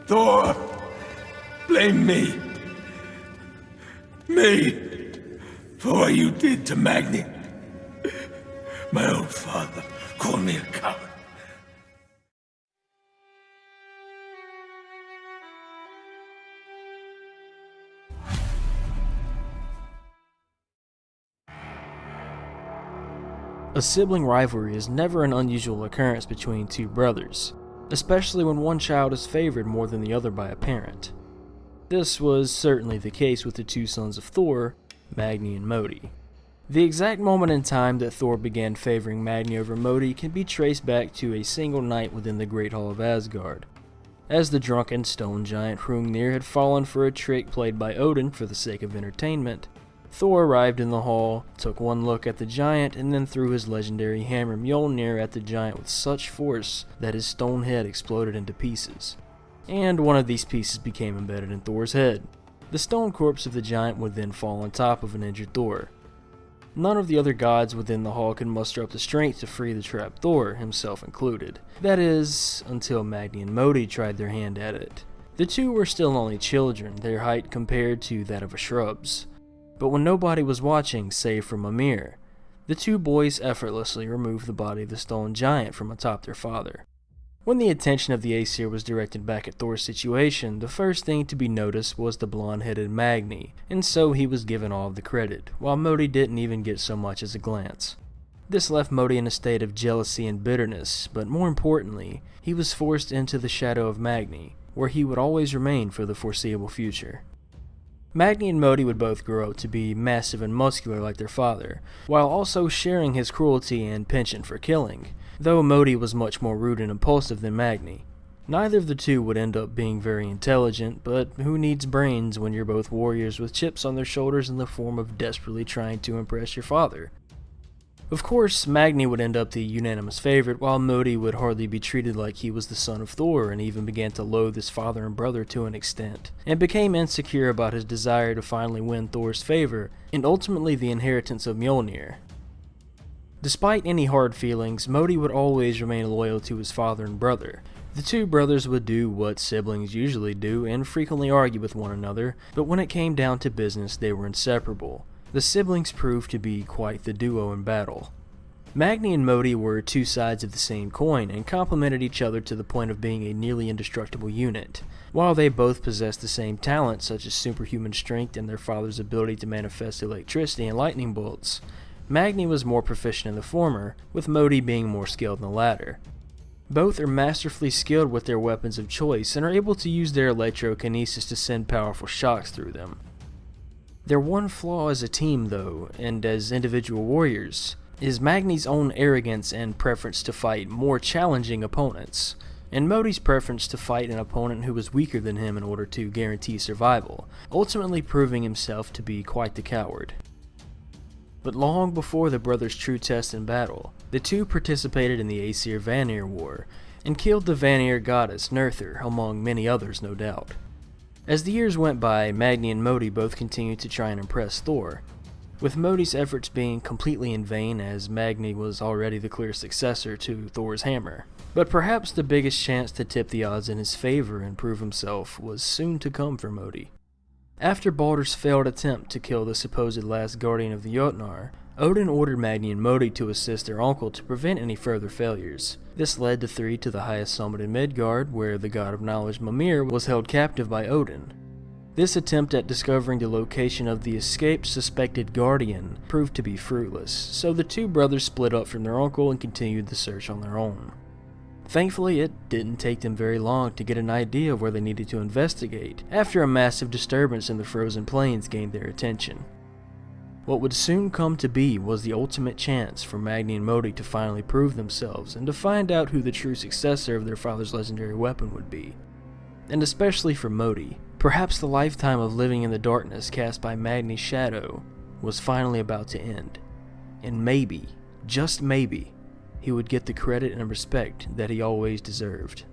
Thor! Blame me! Me! For what you did to Magni. My own father called me a coward. A sibling rivalry is never an unusual occurrence between two brothers, especially when one child is favored more than the other by a parent. This was certainly the case with the two sons of Thor, Magni and Modi. The exact moment in time that Thor began favoring Magni over Modi can be traced back to a single night within the Great Hall of Asgard. As the drunken stone giant Hrungnir had fallen for a trick played by Odin for the sake of entertainment, Thor arrived in the hall, took one look at the giant, and then threw his legendary hammer Mjolnir at the giant with such force that his stone head exploded into pieces. And one of these pieces became embedded in Thor's head. The stone corpse of the giant would then fall on top of an injured Thor. None of the other gods within the hall could muster up the strength to free the trapped Thor, himself included. That is, until Magni and Modi tried their hand at it. The two were still only children, their height compared to that of a shrub's. But when nobody was watching, save for Mimir, the two boys effortlessly removed the body of the stone giant from atop their father. When the attention of the Aesir was directed back at Thor's situation, the first thing to be noticed was the blonde-headed Magni, and so he was given all of the credit, while Modi didn't even get so much as a glance. This left Modi in a state of jealousy and bitterness, but more importantly, he was forced into the shadow of Magni, where he would always remain for the foreseeable future. Magni and Modi would both grow up to be massive and muscular like their father, while also sharing his cruelty and penchant for killing, though Modi was much more rude and impulsive than Magni. Neither of the two would end up being very intelligent, but who needs brains when you're both warriors with chips on their shoulders in the form of desperately trying to impress your father? Of course, Magni would end up the unanimous favorite, while Modi would hardly be treated like he was the son of Thor and even began to loathe his father and brother to an extent, and became insecure about his desire to finally win Thor's favor and ultimately the inheritance of Mjolnir. Despite any hard feelings, Modi would always remain loyal to his father and brother. The two brothers would do what siblings usually do and frequently argue with one another, but when it came down to business, they were inseparable. The siblings proved to be quite the duo in battle. Magni and Modi were two sides of the same coin and complemented each other to the point of being a nearly indestructible unit. While they both possessed the same talents such as superhuman strength and their father's ability to manifest electricity and lightning bolts, Magni was more proficient in the former, with Modi being more skilled in the latter. Both are masterfully skilled with their weapons of choice and are able to use their electrokinesis to send powerful shocks through them. Their one flaw as a team, though, and as individual warriors, is Magni's own arrogance and preference to fight more challenging opponents, and Modi's preference to fight an opponent who was weaker than him in order to guarantee survival, ultimately proving himself to be quite the coward. But long before the brothers' true test in battle, the two participated in the Aesir-Vanir War, and killed the Vanir goddess Nerthur, among many others no doubt. As the years went by, Magni and Modi both continued to try and impress Thor, with Modi's efforts being completely in vain as Magni was already the clear successor to Thor's hammer. But perhaps the biggest chance to tip the odds in his favor and prove himself was soon to come for Modi. After Baldur's failed attempt to kill the supposed last guardian of the Jotnar, Odin ordered Magni and Modi to assist their uncle to prevent any further failures. This led the three to the highest summit in Midgard, where the god of knowledge Mimir was held captive by Odin. This attempt at discovering the location of the escaped suspected guardian proved to be fruitless, so the two brothers split up from their uncle and continued the search on their own. Thankfully, it didn't take them very long to get an idea of where they needed to investigate, after a massive disturbance in the frozen plains gained their attention. What would soon come to be was the ultimate chance for Magni and Modi to finally prove themselves and to find out who the true successor of their father's legendary weapon would be. And especially for Modi, perhaps the lifetime of living in the darkness cast by Magni's shadow was finally about to end. And maybe, just maybe, he would get the credit and respect that he always deserved.